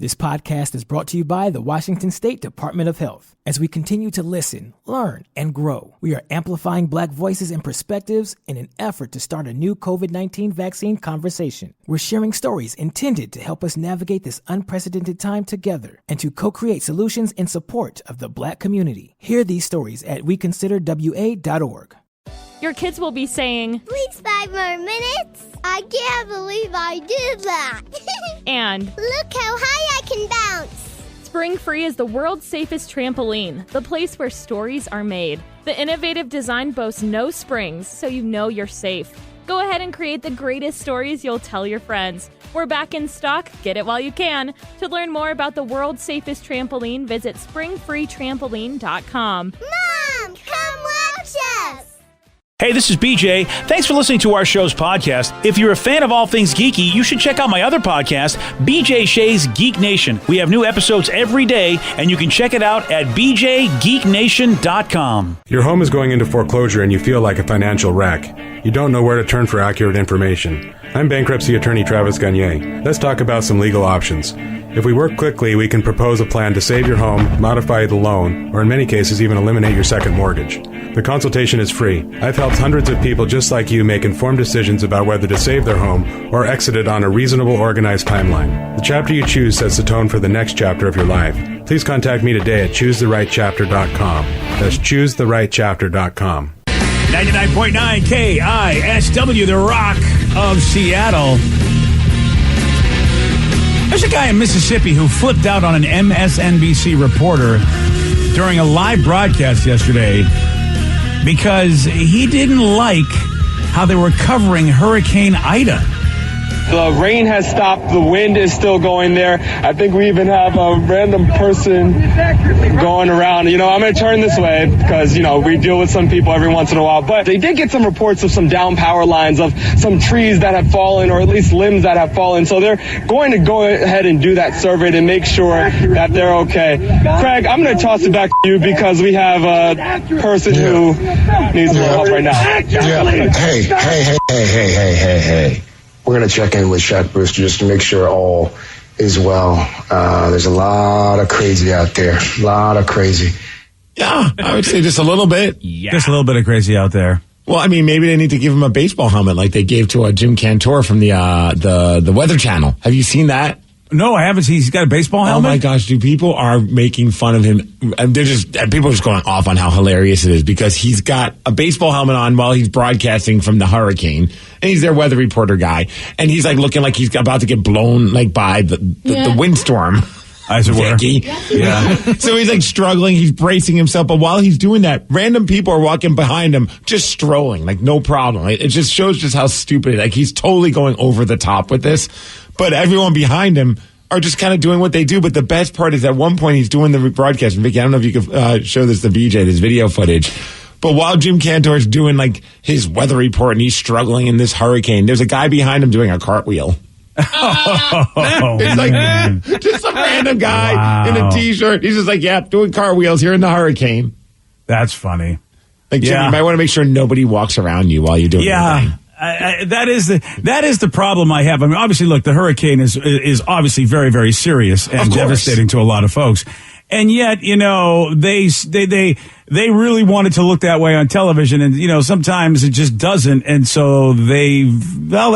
This podcast is brought to you by the Washington State Department of Health. As we continue to listen, learn, and grow, we are amplifying Black voices and perspectives in an effort to start a new COVID-19 vaccine conversation. We're sharing stories intended to help us navigate this unprecedented time together and to co-create solutions in support of the Black community. Hear these stories at weconsiderwa.org. Your kids will be saying, "Please, 5 more minutes. I can't believe I did that." And, "Look how high I can bounce." Spring Free is the world's safest trampoline, the place where stories are made. The innovative design boasts no springs, so you know you're safe. Go ahead and create the greatest stories you'll tell your friends. We're back in stock. Get it while you can. To learn more about the world's safest trampoline, visit springfreetrampoline.com. Mom, come watch us. Hey, this is BJ. Thanks for listening to our show's podcast. If you're a fan of all things geeky, you should check out my other podcast, BJ Shea's Geek Nation. We have new episodes every day, and you can check it out at bjgeeknation.com. Your home is going into foreclosure and you feel like a financial wreck. You don't know where to turn for accurate information. I'm bankruptcy attorney Travis Gagne. Let's talk about some legal options. If we work quickly, we can propose a plan to save your home, modify the loan, or in many cases even eliminate your second mortgage. The consultation is free. I've helped hundreds of people just like you make informed decisions about whether to save their home or exit it on a reasonable, organized timeline. The chapter you choose sets the tone for the next chapter of your life. Please contact me today at choosetherightchapter.com. That's choosetherightchapter.com. 99.9 KISW, the Rock of Seattle. There's a guy in Mississippi who flipped out on an MSNBC reporter during a live broadcast yesterday because he didn't like how they were covering Hurricane Ida. The rain has stopped. The wind is still going there. I think we even have a random person going around. I'm going to turn this way because, we deal with some people every once in a while. But they did get some reports of some down power lines, of some trees that have fallen, or at least limbs that have fallen. So they're going to go ahead and do that survey to make sure that they're okay. Craig, I'm going to toss it back to you because we have a person who needs more help right now. Hey. We're going to check in with Shaq Brewster just to make sure all is well. There's a lot of crazy out there. A lot of crazy. Yeah, I would say just a little bit. Yeah. Just a little bit of crazy out there. Well, I mean, maybe they need to give him a baseball helmet like they gave to Jim Cantor from the Weather Channel. Have you seen that? No, I haven't seen. He's got a baseball helmet? Oh, my gosh, dude. People are making fun of him. People are just going off on how hilarious it is because he's got a baseball helmet on while he's broadcasting from the hurricane. And he's their weather reporter guy. And he's like looking like he's about to get blown by the windstorm. As it were. Yeah. So he's like struggling. He's bracing himself. But while he's doing that, random people are walking behind him, just strolling, like no problem. It just shows just how stupid. Like he's totally going over the top with this. But everyone behind him are just kind of doing what they do. But the best part is at one point he's doing the broadcast. And Vicky, I don't know if you could show this to BJ, this video footage. But while Jim Cantor is doing like his weather report and he's struggling in this hurricane, there's a guy behind him doing a cartwheel. It's like just some random guy in a T-shirt. He's just like, doing cartwheels here in the hurricane. That's funny. Like, Jim, you might want to make sure nobody walks around you while you're doing anything. That is the problem I have. I mean, obviously, look, the hurricane is obviously very, very serious and devastating to a lot of folks. And yet, they really wanted to look that way on television, and sometimes it just doesn't, and so they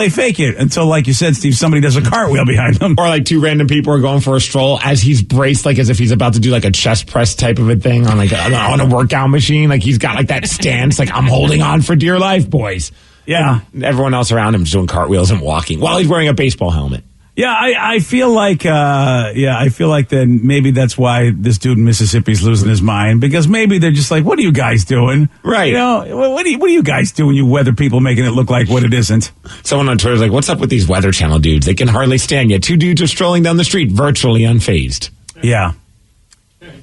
fake it until, like you said, Steve, somebody does a cartwheel behind them, or like two random people are going for a stroll as he's braced, like as if he's about to do like a chest press type of a thing on on a workout machine, like he's got like that stance, like I'm holding on for dear life, boys. Yeah, and everyone else around him is doing cartwheels and walking while he's wearing a baseball helmet. Yeah, I feel like then maybe that's why this dude in Mississippi's losing his mind, because maybe they're just like, what are you guys doing? Right. What are you guys doing, you weather people, making it look like what it isn't? Someone on Twitter's like, what's up with these Weather Channel dudes? They can hardly stand you. Two dudes are strolling down the street, virtually unfazed. Yeah.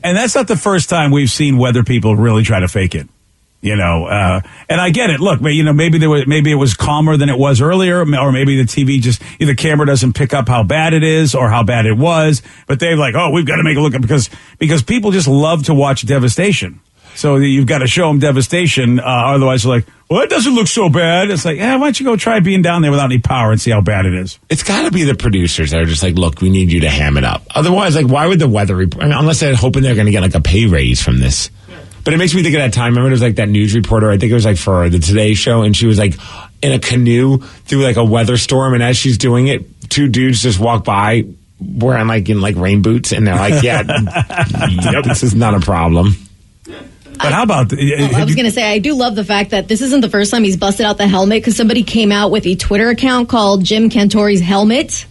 And that's not the first time we've seen weather people really try to fake it. And I get it. Look, maybe it was calmer than it was earlier, or maybe the TV either camera doesn't pick up how bad it is or how bad it was, but they're like, oh, we've got to make it look, because people just love to watch devastation. So you've got to show them devastation. Otherwise, they're like, well, it doesn't look so bad. It's like, why don't you go try being down there without any power and see how bad it is? It's got to be the producers that are just like, look, we need you to ham it up. Otherwise, like, why would the weather report? I mean, unless they're hoping they're going to get like a pay raise from this. But it makes me think of that time. Remember, there was like that news reporter, I think it was like for the Today Show, and she was like in a canoe through like a weather storm, and as she's doing it, two dudes just walk by wearing like in like rain boots, and they're like, yeah, yep, this is not a problem. But how about... I was going to say, I do love the fact that this isn't the first time he's busted out the helmet, because somebody came out with a Twitter account called Jim Cantori's Helmet,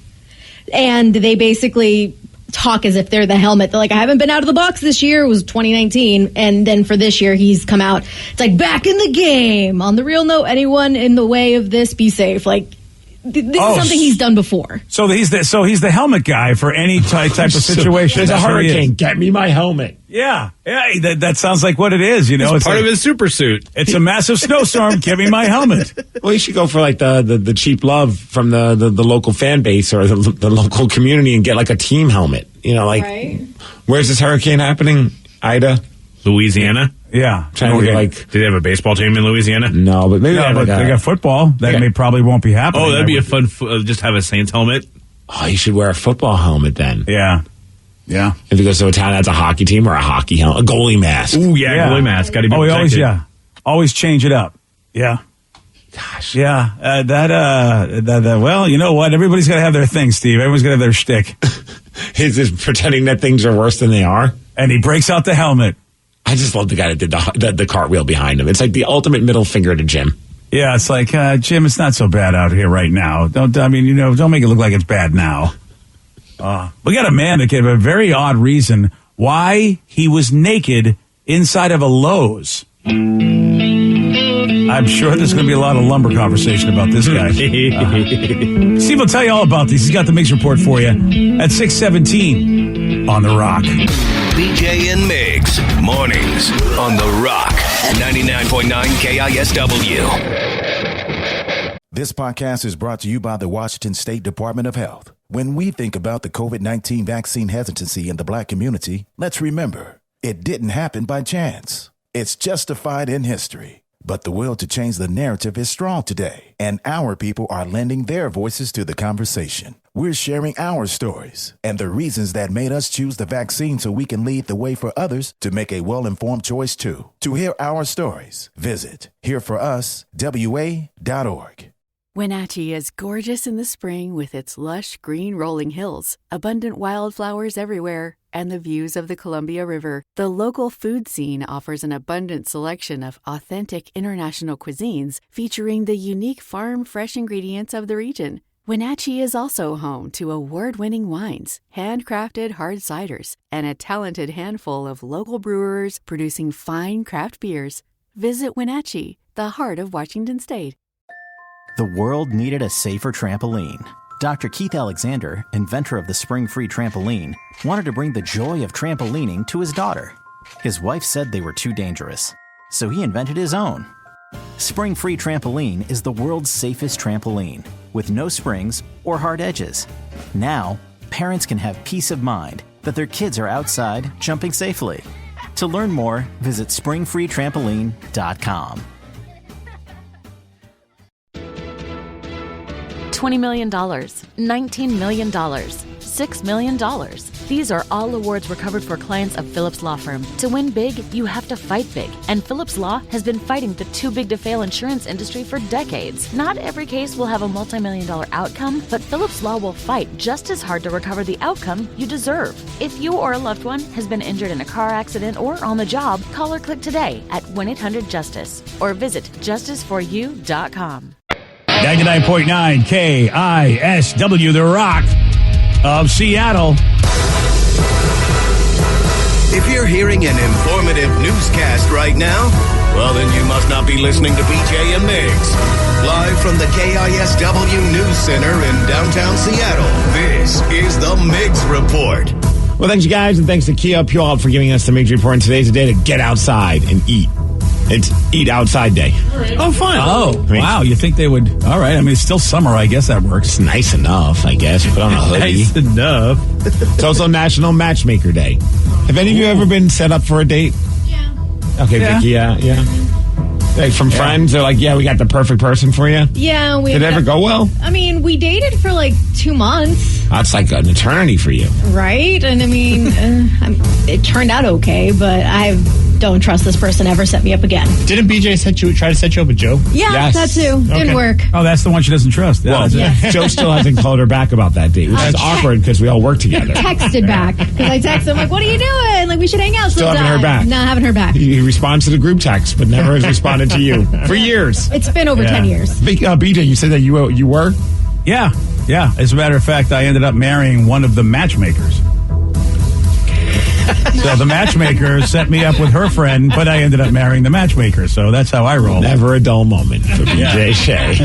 and they basically talk as if they're the helmet. They're like, I haven't been out of the box this year. It was 2019. And then for this year, he's come out. It's like, back in the game. On the real note, anyone in the way of this, be safe. Like, this is something he's done before. So he's the helmet guy for any type of situation. There's a hurricane. Get me my helmet. Yeah. That sounds like what it is. You know, it's part of his super suit. It's a massive snowstorm. Give me my helmet. Well, you should go for like the cheap love from the local fan base or the local community and get like a team helmet. You know, like, Where's this hurricane happening? Ida? Louisiana? Yeah. Trying to get like... Do they have a baseball team in Louisiana? No, but maybe they got football. That probably won't be happening. Oh, that'd be a fun... just have a Saints helmet. Oh, you should wear a football helmet then. Yeah. If you go to a town that's a hockey team or a hocky helmet, a goalie mask. Ooh, yeah. Goalie mask. Got to be protected. Always change it up. Yeah. Gosh. Yeah. Well, you know what? Everybody's got to have their thing, Steve. Everyone's got to have their shtick. He's just pretending that things are worse than they are. And he breaks out the helmet. I just love the guy that did the cartwheel behind him. It's like the ultimate middle finger to Jim. Yeah, it's like, Jim, it's not so bad out here right now. Don't make it look like it's bad now. We got a man that gave a very odd reason why he was naked inside of a Lowe's. I'm sure there's going to be a lot of lumber conversation about this guy. Steve will tell you all about these. He's got the Mix Report for you at 6:17 on The Rock. BJ and Migs, mornings on The Rock, 99.9 KISW. This podcast is brought to you by the Washington State Department of Health. When we think about the COVID-19 vaccine hesitancy in the Black community, let's remember, it didn't happen by chance. It's justified in history. But the will to change the narrative is strong today, and our people are lending their voices to the conversation. We're sharing our stories and the reasons that made us choose the vaccine so we can lead the way for others to make a well-informed choice too. To hear our stories, visit hereforuswa.org. Wenatchee is gorgeous in the spring with its lush green rolling hills, abundant wildflowers everywhere, and the views of the Columbia River. The local food scene offers an abundant selection of authentic international cuisines featuring the unique farm-fresh ingredients of the region. Wenatchee is also home to award-winning wines, handcrafted hard ciders, and a talented handful of local brewers producing fine craft beers. Visit Wenatchee, the heart of Washington State. The world needed a safer trampoline. Dr. Keith Alexander, inventor of the Spring-Free Trampoline, wanted to bring the joy of trampolining to his daughter. His wife said they were too dangerous, so he invented his own. Spring-Free Trampoline is the world's safest trampoline, with no springs or hard edges. Now, parents can have peace of mind that their kids are outside jumping safely. To learn more, visit springfreetrampoline.com. $20 million, $19 million, $6 million. These are all awards recovered for clients of Phillips Law Firm. To win big, you have to fight big. And Phillips Law has been fighting the too-big-to-fail insurance industry for decades. Not every case will have a multi-million-dollar outcome, but Phillips Law will fight just as hard to recover the outcome you deserve. If you or a loved one has been injured in a car accident or on the job, call or click today at 1-800-JUSTICE or visit justiceforyou.com. 99.9 KISW, The Rock of Seattle. If you're hearing an informative newscast right now, well, then you must not be listening to BJ and Migs. Live from the KISW News Center in downtown Seattle, this is the Migs Report. Well, thanks, you guys, and thanks to Kia Puyallup for giving us the Migs Report. And today's a day to get outside and eat. It's Eat Outside Day. Oh, fun. Oh, wow. You think they would... All right. I mean, it's still summer. I guess that works. It's nice enough, I guess. Put on a hoodie. Nice enough. It's also National Matchmaker Day. Have any of you ever been set up for a date? Yeah. Okay, Vicky, yeah. Like from friends, they're like, yeah, we got the perfect person for you. Yeah. Did it ever go well? I mean, we dated for like 2 months. That's like an eternity for you. Right? And I mean, it turned out okay, but I don't trust this person ever set me up again. Didn't BJ try to set you up with Joe? Yeah, Yes. that too. Didn't Okay. work. Oh, that's the one she doesn't trust. Well, Joe still hasn't called her back about that date, which is awkward because we all work together. Texted back because I texted him like, "What are you doing? Like, we should hang out." Still haven't heard back. No, haven't heard back. He responds to the group text, but never has responded to you for years. It's been over 10 years. BJ, you said that you were? Yeah. As a matter of fact, I ended up marrying one of the matchmakers. So the matchmaker set me up with her friend, but I ended up marrying the matchmaker. So that's how I roll. Never a dull moment for BJ Shea.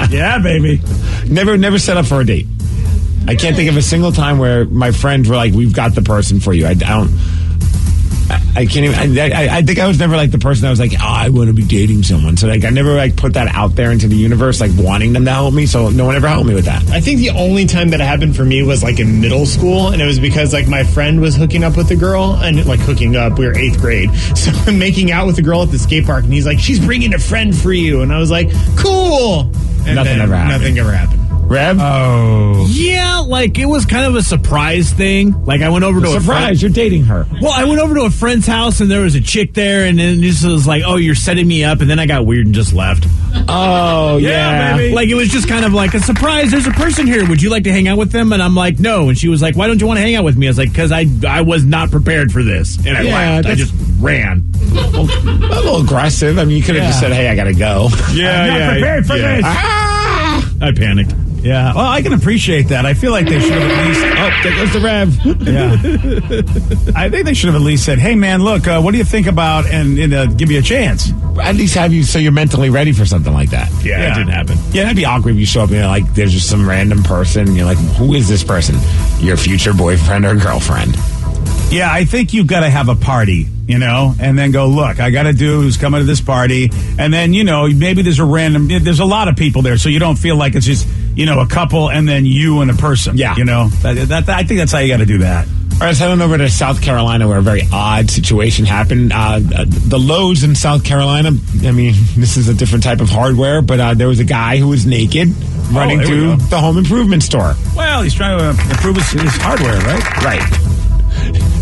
Yeah, baby. Never set up for a date. I can't think of a single time where my friends were like, "We've got the person for you." I can't even. I think I was never like the person that was like, "Oh, I want to be dating someone." So like, I never like put that out there into the universe, like wanting them to help me. So no one ever helped me with that. I think the only time that it happened for me was like in middle school, and it was because like my friend was hooking up with a girl, and like hooking up, we were 8th grade, so I'm making out with a girl at the skate park, and he's like, "She's bringing a friend for you," and I was like, "Cool." And Nothing ever happened. Nothing ever happened. Rev? Oh. Yeah, like it was kind of a surprise thing. Like I went over to a friend. Surprise, you're dating her. Well, I went over to a friend's house and there was a chick there, and then just was like, "Oh, you're setting me up," and then I got weird and just left. Oh, yeah. Baby. Like it was just kind of like a surprise. There's a person here. Would you like to hang out with them? And I'm like, no. And she was like, "Why don't you want to hang out with me?" I was like, "Because I was not prepared for this," and I laughed. I just ran. Well, a little aggressive. I mean, you could have just said, "Hey, I gotta go." I'm not prepared for this. I panicked. Yeah, well, I can appreciate that. I feel like they should have at least... Oh, there goes the Rev. Yeah. I think they should have at least said, "Hey, man, look, what do you think about..." and give you a chance. At least have you so you're mentally ready for something like that. Yeah, it didn't happen. Yeah, that'd be awkward if you show up and you're like, there's just some random person. And you're like, who is this person? Your future boyfriend or girlfriend. Yeah, I think you've got to have a party, and then go, "Look, I got a dude who's coming to this party." And then, maybe there's a lot of people there, so you don't feel like it's just, a couple and then you and a person. Yeah. I think that's how you got to do that. All right, let's head on over to South Carolina where a very odd situation happened. The Lowe's in South Carolina, I mean, this is a different type of hardware, but there was a guy who was naked running through the home improvement store. Well, he's trying to improve his hardware, right? Right.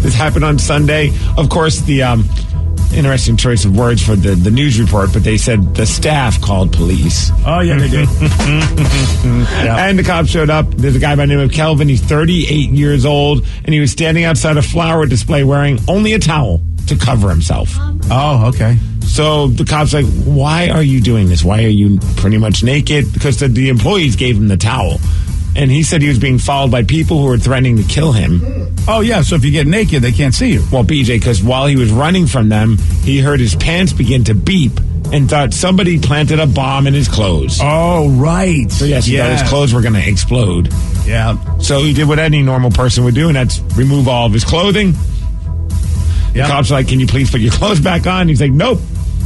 This happened on Sunday. Of course, the interesting choice of words for the news report, but they said the staff called police. Oh, yeah, they did. And the cops showed up. There's a guy by the name of Kelvin. He's 38 years old, and he was standing outside a flower display wearing only a towel to cover himself. Oh, okay. So the cops like, "Why are you doing this? Why are you pretty much naked?" Because the employees gave him the towel. And he said he was being followed by people who were threatening to kill him. Oh, yeah, so if you get naked, they can't see you. Well, BJ, because while he was running from them, he heard his pants begin to beep and thought somebody planted a bomb in his clothes. Oh, right. So, yes, he thought his clothes were going to explode. Yeah. So he did what any normal person would do, and that's remove all of his clothing. The cops are like, "Can you please put your clothes back on?" He's like, "Nope.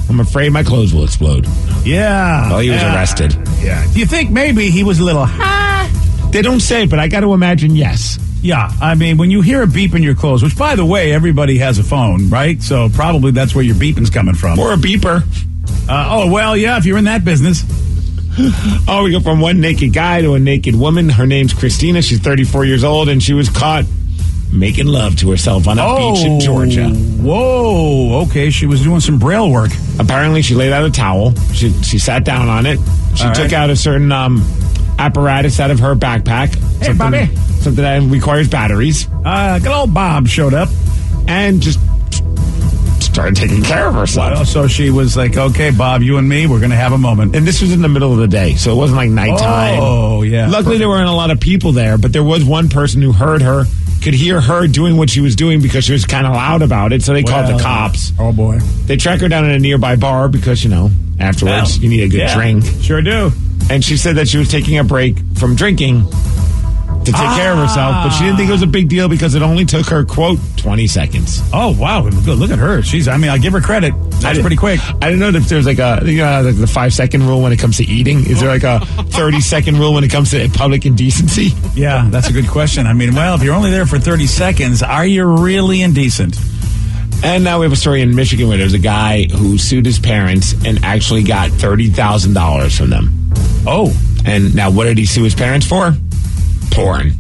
I'm afraid my clothes will explode." Yeah. Well, he was arrested. Yeah. Do you think maybe he was a little... They don't say, but I got to imagine yes. Yeah, I mean, when you hear a beep in your clothes, which, by the way, everybody has a phone, right? So probably that's where your beeping's coming from. Or a beeper. Well, yeah, if you're in that business. We go from one naked guy to a naked woman. Her name's Christina. She's 34 years old, and she was caught making love to herself on a beach in Georgia. Whoa, okay. She was doing some braille work. Apparently, she laid out a towel. She sat down on it. She took out a certain apparatus out of her backpack. Hey, Bobby. Something that requires batteries. Good old Bob showed up. And just started taking care of herself. Well, so she was like, "Okay, Bob, you and me, we're going to have a moment." And this was in the middle of the day, so it wasn't like nighttime. Oh, yeah. Luckily, there weren't a lot of people there, but there was one person who heard her, could hear her doing what she was doing because she was kind of loud about it, so they called the cops. Oh, boy. They tracked her down in a nearby bar because, afterwards, you need a good drink. Sure do. And she said that she was taking a break from drinking to take care of herself, but she didn't think it was a big deal because it only took her, quote, 20 seconds. Oh, wow. Look at her. I give her credit. That's pretty quick. I don't know if there's like the 5-second rule when it comes to eating. Is there like a 30-second rule when it comes to public indecency? Yeah, that's a good question. I mean, well, if you're only there for 30 seconds, are you really indecent? And now we have a story in Michigan where there's a guy who sued his parents and actually got $30,000 from them. Oh. And now what did he sue his parents for? Porn.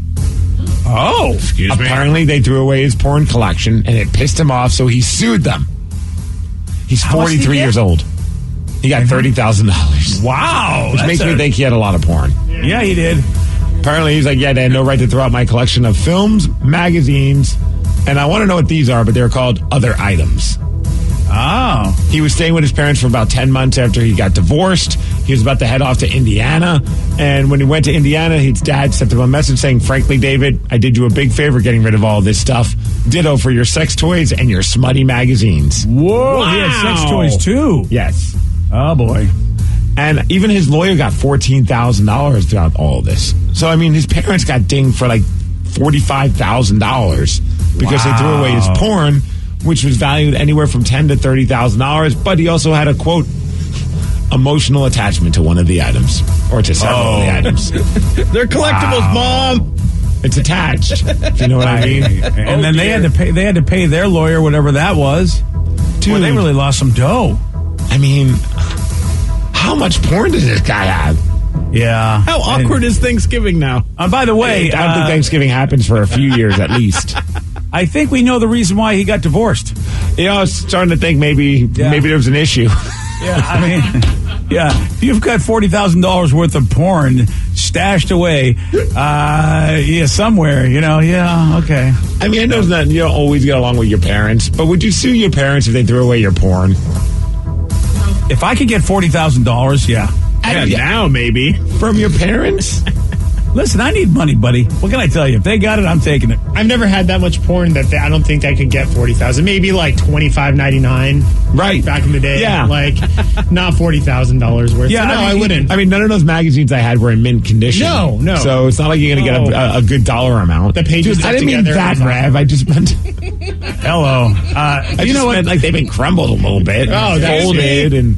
Oh. Excuse me. Apparently they threw away his porn collection and it pissed him off, so he sued them. He's 43 years old. He got $30,000. Wow. Which makes me think he had a lot of porn. Yeah, he did. Apparently he's like, yeah, they had no right to throw out my collection of films, magazines, and I want to know what these are, but they're called other items. Oh. He was staying with his parents for about 10 months after he got divorced. He was about to head off to Indiana. And when he went to Indiana, his dad sent him a message saying, frankly, David, I did you a big favor getting rid of all this stuff. Ditto for your sex toys and your smutty magazines. Whoa. Wow. He had sex toys, too. Yes. Oh, boy. And even his lawyer got $14,000 throughout all of this. So, I mean, his parents got dinged for like $45,000 because they threw away his porn, which was valued anywhere from $10,000 to $30,000. But he also had a, quote, emotional attachment to one of the items, or to several of the items. They're collectibles, Mom. It's attached, if you know what I mean. And then they had to pay their lawyer whatever that was. Dude, they really lost some dough. I mean, how much porn does this guy have? Yeah. How awkward is Thanksgiving now? By the way, I don't think Thanksgiving happens for a few years at least. I think we know the reason why he got divorced. You know, I was starting to think maybe there was an issue. Yeah, I mean, if you've got $40,000 worth of porn stashed away, somewhere, okay. I mean, I know that you don't always get along with your parents, but would you sue your parents if they threw away your porn? If I could get $40,000, yeah. Now maybe. From your parents? Listen, I need money, buddy. What can I tell you? If they got it, I'm taking it. I've never had that much porn that I don't think I could get $40,000. Maybe like $25.99. Right. Back in the day. Yeah. Like, not $40,000 worth. Yeah, So, no, I wouldn't. I mean, none of those magazines I had were in mint condition. No. So it's not like you're going to get a good dollar amount. The pages Dude, I didn't mean that, Rev. I just meant... Hello. You know what? Like they've been crumbled a little bit. Oh, that's folded and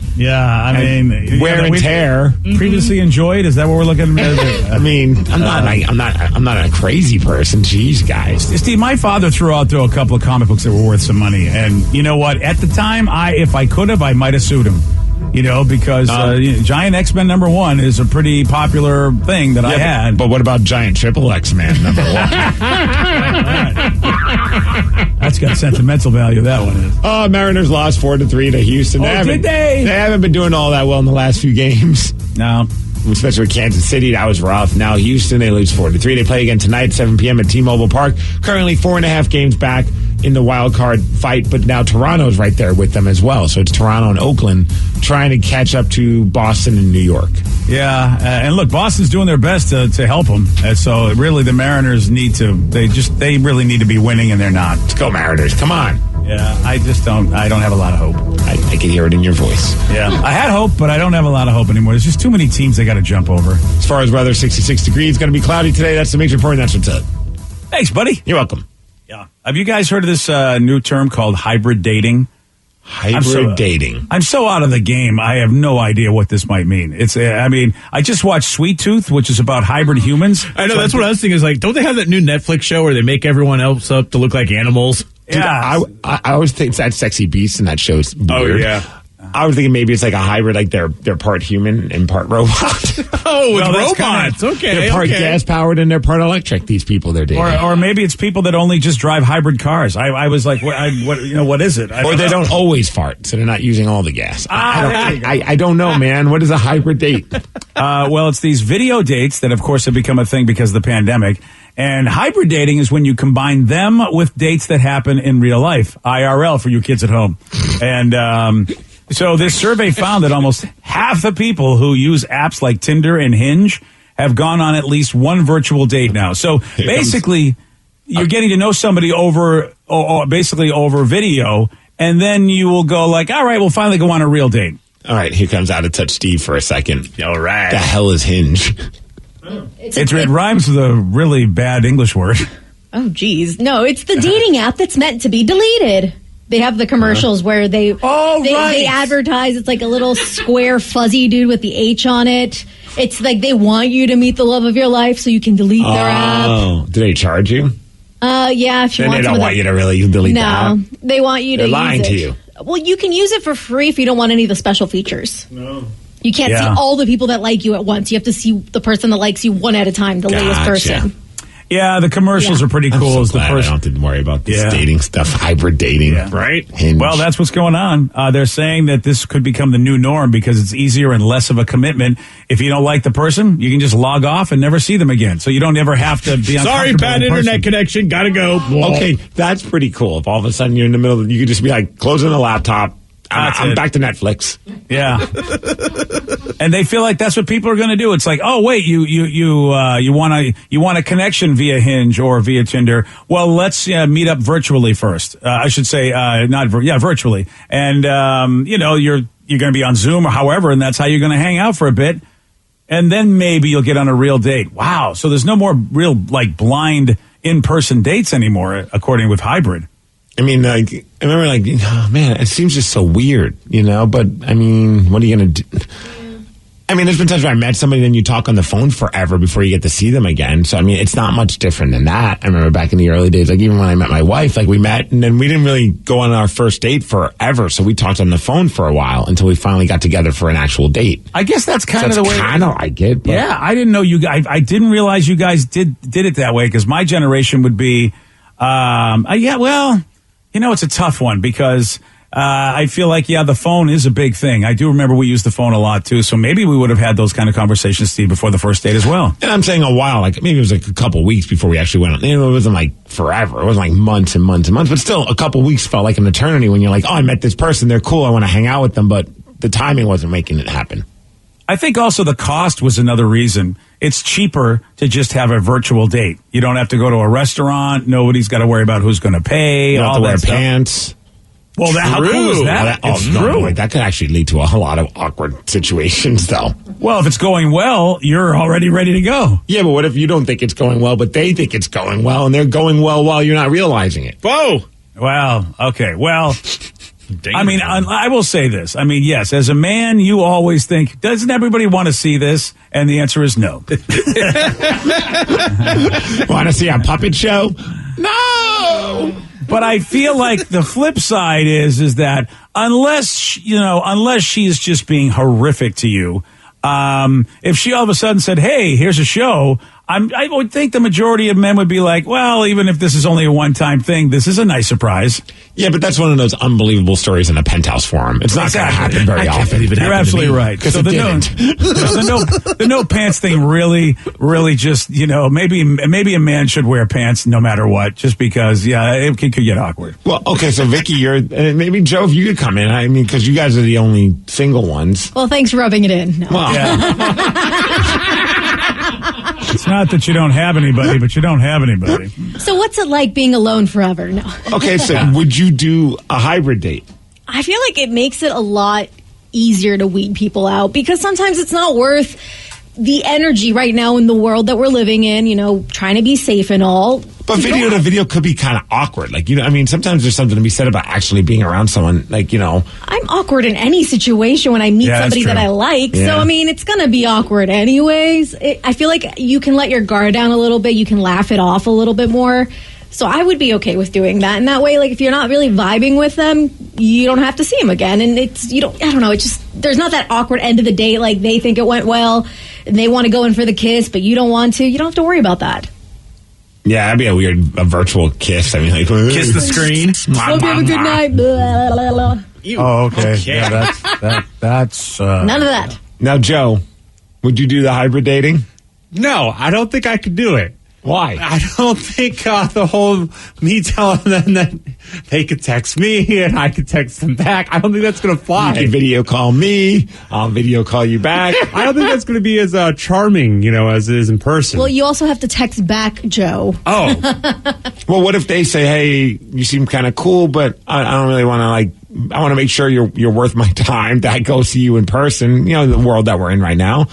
wear and tear. Previously enjoyed? Is that what we're looking at? I mean, I'm not a crazy person. Jeez, guys. Steve, my father threw out a couple of comic books that were worth some money, and you know what? At the time, if I could have, I might have sued him. Because Giant X-Men #1 is a pretty popular thing that I had. But what about Giant Triple X-Men #1? That's got sentimental value, that one is. Oh, Mariners lost 4-3 to Houston. Did they? They haven't been doing all that well in the last few games. No. Especially with Kansas City, that was rough. Now Houston, they lose 4-3. They play again tonight, 7 p.m. at T-Mobile Park. Currently 4.5 games back in the wild card fight, but now Toronto's right there with them as well. So it's Toronto and Oakland trying to catch up to Boston and New York. Yeah, and look, Boston's doing their best to help them. And so really the Mariners they really need to be winning, and they're not. Let's go Mariners, come on. Yeah, I don't have a lot of hope. I can hear it in your voice. Yeah, I had hope, but I don't have a lot of hope anymore. There's just too many teams they got to jump over. As far as weather, 66 degrees, going to be cloudy today. That's the major report. That's what's up. Thanks, buddy. You're welcome. Yeah. Have you guys heard of this new term called hybrid dating? Dating. I'm so out of the game. I have no idea what this might mean. I just watched Sweet Tooth, which is about hybrid humans. I know, that's what I was thinking. Is like, don't they have that new Netflix show where they make everyone else up to look like animals? Dude, yeah. I always think that Sexy Beast in that show's weird. Oh, yeah. I was thinking maybe it's like a hybrid, like they're part human and part robot. Robots. Okay. They're part gas powered and they're part electric. These people they're dating, or maybe it's people that only just drive hybrid cars. I was like, what is it? Or they don't always fart, so they're not using all the gas. I don't know, man. What is a hybrid date? Well, it's these video dates that, of course, have become a thing because of the pandemic. And hybrid dating is when you combine them with dates that happen in real life, IRL for you kids at home. And so this survey found that almost half the people who use apps like Tinder and Hinge have gone on at least one virtual date now. So basically, you're getting to know somebody over video, and then you will go like, all right, we'll finally go on a real date. All right, here comes Out of Touch Steve for a second. All right. The hell is Hinge? It rhymes with a really bad English word. Oh, geez. No, it's the dating app that's meant to be deleted. They have the commercials where they advertise. It's like a little square fuzzy dude with the H on it. It's like they want you to meet the love of your life so you can delete their app. Oh, do they charge you? Yeah, if you then want they some don't of want that. you to really delete the app. No, they want you to They're use lying it. to you. Well, you can use it for free if you don't want any of the special features. No. You can't see all the people that like you at once. You have to see the person that likes you one at a time, the latest person. Yeah, the commercials are pretty cool. I'm so glad I don't have to worry about this dating stuff, hybrid dating. Right? Hinge. Well, that's what's going on. They're saying that this could become the new norm because it's easier and less of a commitment. If you don't like the person, you can just log off and never see them again. So you don't ever have to be Sorry, bad internet connection. Gotta go. Okay, that's pretty cool. If all of a sudden you're in the middle, you could just be like, closing the laptop. I'm back to Netflix. Yeah. And they feel like that's what people are going to do. It's like, oh wait, you want a connection via Hinge or via Tinder. Well, let's meet up virtually first. I should say virtually. And you're going to be on Zoom or however, and that's how you're going to hang out for a bit. And then maybe you'll get on a real date. Wow. So there's no more real blind in-person dates anymore, according with hybrid. I mean, I remember oh man, it seems just so weird, But I mean, what are you going to do? I mean, there's been times where I met somebody, then you talk on the phone forever before you get to see them again. So I mean, it's not much different than that. I remember back in the early days, even when I met my wife, we met and then we didn't really go on our first date forever. So we talked on the phone for a while until we finally got together for an actual date. I guess that's kind of the way. Kind of like it. But. Yeah, I didn't know you guys. I didn't realize you guys did it that way because my generation would be, it's a tough one because I feel like, the phone is a big thing. I do remember we used the phone a lot, too. So maybe we would have had those kind of conversations, Steve, before the first date as well. And I'm saying a while, maybe it was a couple weeks before we actually went on. It wasn't forever. It wasn't months and months and months. But still, a couple weeks felt like an eternity when you're like, oh, I met this person. They're cool. I want to hang out with them. But the timing wasn't making it happen. I think also the cost was another reason. It's cheaper to just have a virtual date. You don't have to go to a restaurant. Nobody's got to worry about who's going to pay. You don't have to wear stuff. Pants. Well, how cool is that? It's true. That could actually lead to a lot of awkward situations, though. Well, if it's going well, you're already ready to go. Yeah, but what if you don't think it's going well, but they think it's going well, and they're going well while you're not realizing it? Whoa! Well, okay. Well, I mean, I will say this. I mean, yes, as a man, you always think, doesn't everybody want to see this? And the answer is no. Want to see a puppet show? No! But I feel like the flip side is that unless she's just being horrific to you, if she all of a sudden said, hey, here's a show, I would think the majority of men would be like, well, even if this is only a one-time thing, this is a nice surprise. Yeah, but that's one of those unbelievable stories in a penthouse forum. It's not going to happen very often. You're absolutely right. So the no pants thing really just, maybe a man should wear pants no matter what, just because, it could get awkward. Well, okay, so Vicky, maybe Joe, if you could come in. I mean, because you guys are the only single ones. Well, thanks for rubbing it in. No. Well, It's not that you don't have anybody, but you don't have anybody. So what's it like being alone forever? No. Okay, so would you do a hybrid date? I feel like it makes it a lot easier to weed people out because sometimes it's not worth the energy right now in the world that we're living in, trying to be safe and all. But video to video could be kind of awkward. Sometimes there's something to be said about actually being around someone, I'm awkward in any situation when I meet somebody that I like. Yeah. So, it's going to be awkward anyways. I feel like you can let your guard down a little bit. You can laugh it off a little bit more. So I would be okay with doing that. And that way, if you're not really vibing with them, you don't have to see them again. And there's not that awkward end of the date. They think it went well and they want to go in for the kiss, but you don't want to. You don't have to worry about that. Yeah, that'd be a virtual kiss. Kiss the screen. Hope you have a good night. Blah, blah, blah. Oh, okay. Yeah, that's none of that. Now, Joe, would you do the hybrid dating? No, I don't think I could do it. Why? I don't think the whole me telling them that they could text me and I could text them back, I don't think that's going to fly. You can video call me. I'll video call you back. I don't think that's going to be as charming, as it is in person. Well, you also have to text back, Joe. Oh. Well, what if they say, hey, you seem kind of cool, but I don't really want to, I want to make sure you're worth my time to go see you in person, the world that we're in right now.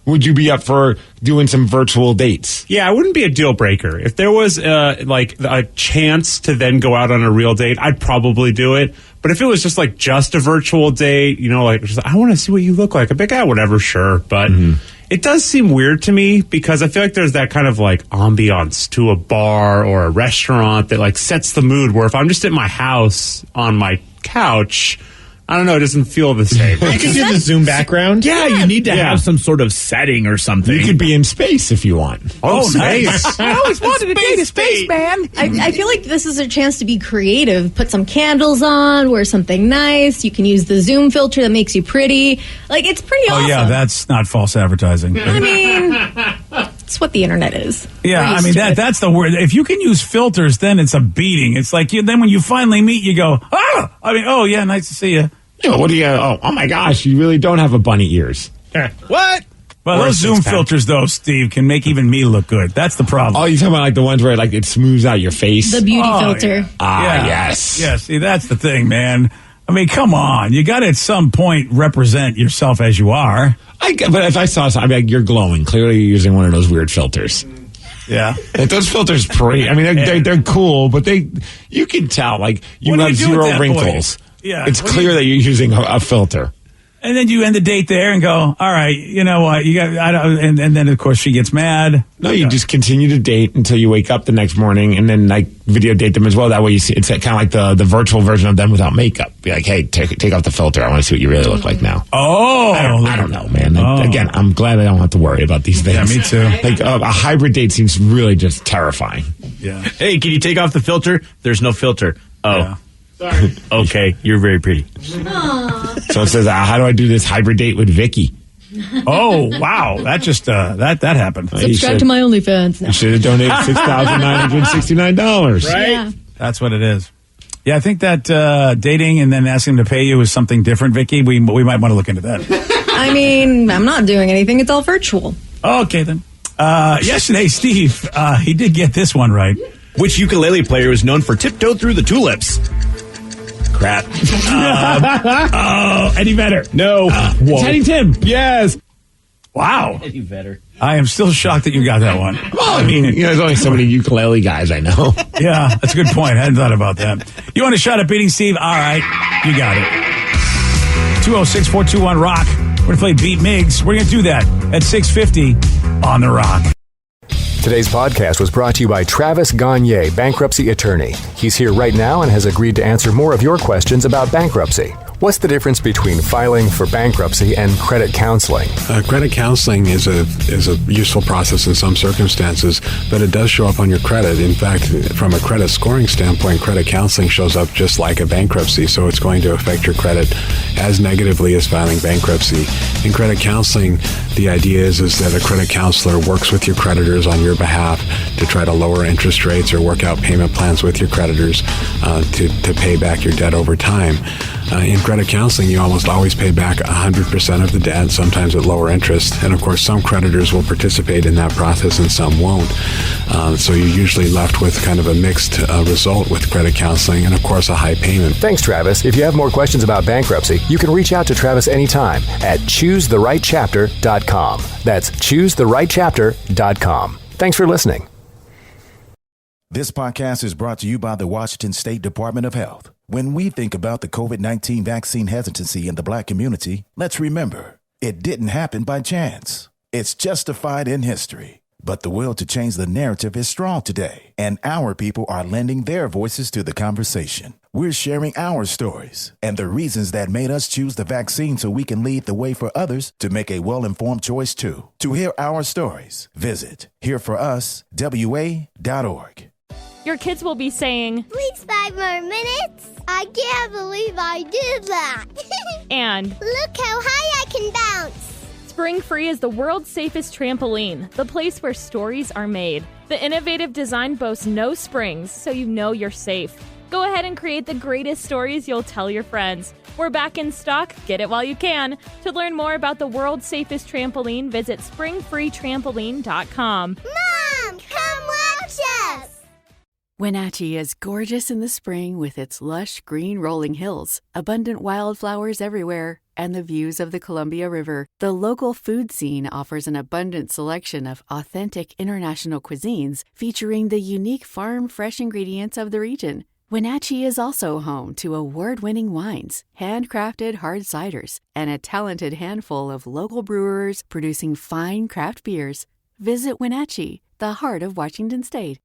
Would you be up for doing some virtual dates? Yeah, it wouldn't be a deal breaker. If there was a chance to then go out on a real date, I'd probably do it. But if it was just just a virtual date, I want to see what you look like. I'd be like, whatever, sure. But It does seem weird to me because I feel like there's that kind of like ambiance to a bar or a restaurant that like sets the mood, where if I'm just at my house on my couch, I don't know, it doesn't feel the same. You can do the Zoom background. Yeah, you need to have some sort of setting or something. You could be in space if you want. Oh, space. I always wanted to date a spaceman. I feel like this is a chance to be creative. Put some candles on, wear something nice. You can use the Zoom filter that makes you pretty. Like, it's pretty awesome. Oh, yeah, that's not false advertising. I mean, it's what the internet is. Yeah, I mean, that's the word. If you can use filters, then it's a beating. It's like, then when you finally meet, you go, ah! I mean, oh, yeah, nice to see you. Yeah, what do you? Oh my gosh! You really don't have a bunny ears. What? Well, those Zoom filters, though, Steve, can make even me look good. That's the problem. Oh, you're talking about like the ones where like it smooths out your face? The beauty filter. Yeah. Ah, yes. Yeah, see, that's the thing, man. I mean, come on. You got to at some point represent yourself as you are. But if I saw something, I'd be like, you're glowing. Clearly, you're using one of those weird filters. Yeah. Like, those filters pretty. I mean, they're cool, but you can tell, like, you What do have you do with zero that, wrinkles. boy? Yeah. It's clear that you're using a filter. And then you end the date there and go, all right, you know what? You got, I don't, and then, of course, she gets mad. No, you just continue to date until you wake up the next morning and then, like, video date them as well. That way you see, it's kind of like the virtual version of them without makeup. Be like, hey, take off the filter. I want to see what you really look like now. Oh. I don't know, man. Again, I'm glad I don't have to worry about these things. Yeah, me too. Like, a hybrid date seems really just terrifying. Yeah. Hey, can you take off the filter? There's no filter. Oh. Yeah. Sorry. Okay, you're very pretty. So it says, how do I do this hybrid date with Vicky? Oh, wow. That just, that happened. Subscribe to my OnlyFans now. You should have donated $6,969. Right? Yeah. That's what it is. Yeah, I think that dating and then asking them to pay you is something different, Vicky. We might want to look into that. I mean, I'm not doing anything. It's all virtual. Okay, then. Yesterday, Steve, he did get this one right. Which ukulele player is known for tiptoe through the tulips? Crap. Eddie Vedder. No. Tiny Tim. Yes. Wow. Eddie Vedder. I am still shocked that you got that one. Well, I mean, there's only so many ukulele guys I know. Yeah, that's a good point. I hadn't thought about that. You want a shot at beating Steve? All right. You got it. 206-421-ROCK. We're going to play Beat Migs. We're going to do that at 6:50 on The Rock. Today's podcast was brought to you by Travis Gagne, bankruptcy attorney. He's here right now and has agreed to answer more of your questions about bankruptcy. What's the difference between filing for bankruptcy and credit counseling? Credit counseling is a useful process in some circumstances, but it does show up on your credit. In fact, from a credit scoring standpoint, credit counseling shows up just like a bankruptcy, so it's going to affect your credit as negatively as filing bankruptcy. In credit counseling, the idea is that a credit counselor works with your creditors on your behalf to try to lower interest rates or work out payment plans with your creditors to pay back your debt over time. In credit counseling, you almost always pay back 100% of the debt, sometimes at lower interest. And of course, some creditors will participate in that process and some won't. So you're usually left with kind of a mixed result with credit counseling and, of course, a high payment. Thanks, Travis. If you have more questions about bankruptcy, you can reach out to Travis anytime at choosetherightchapter.com. That's choosetherightchapter.com. Thanks for listening. This podcast is brought to you by the Washington State Department of Health. When we think about the COVID-19 vaccine hesitancy in the Black community, let's remember, it didn't happen by chance. It's justified in history. But the will to change the narrative is strong today, and our people are lending their voices to the conversation. We're sharing our stories and the reasons that made us choose the vaccine so we can lead the way for others to make a well-informed choice too. To hear our stories, visit hereforuswa.org. Your kids will be saying, Please 5 more minutes. I can't believe I did that. and Look how high I can bounce. Spring Free is the world's safest trampoline, the place where stories are made. The innovative design boasts no springs, so you know you're safe. Go ahead and create the greatest stories you'll tell your friends. We're back in stock. Get it while you can. To learn more about the world's safest trampoline, visit springfreetrampoline.com. Mom, come watch us. Wenatchee is gorgeous in the spring with its lush green rolling hills, abundant wildflowers everywhere, and the views of the Columbia River. The local food scene offers an abundant selection of authentic international cuisines featuring the unique farm-fresh ingredients of the region. Wenatchee is also home to award-winning wines, handcrafted hard ciders, and a talented handful of local brewers producing fine craft beers. Visit Wenatchee, the heart of Washington State.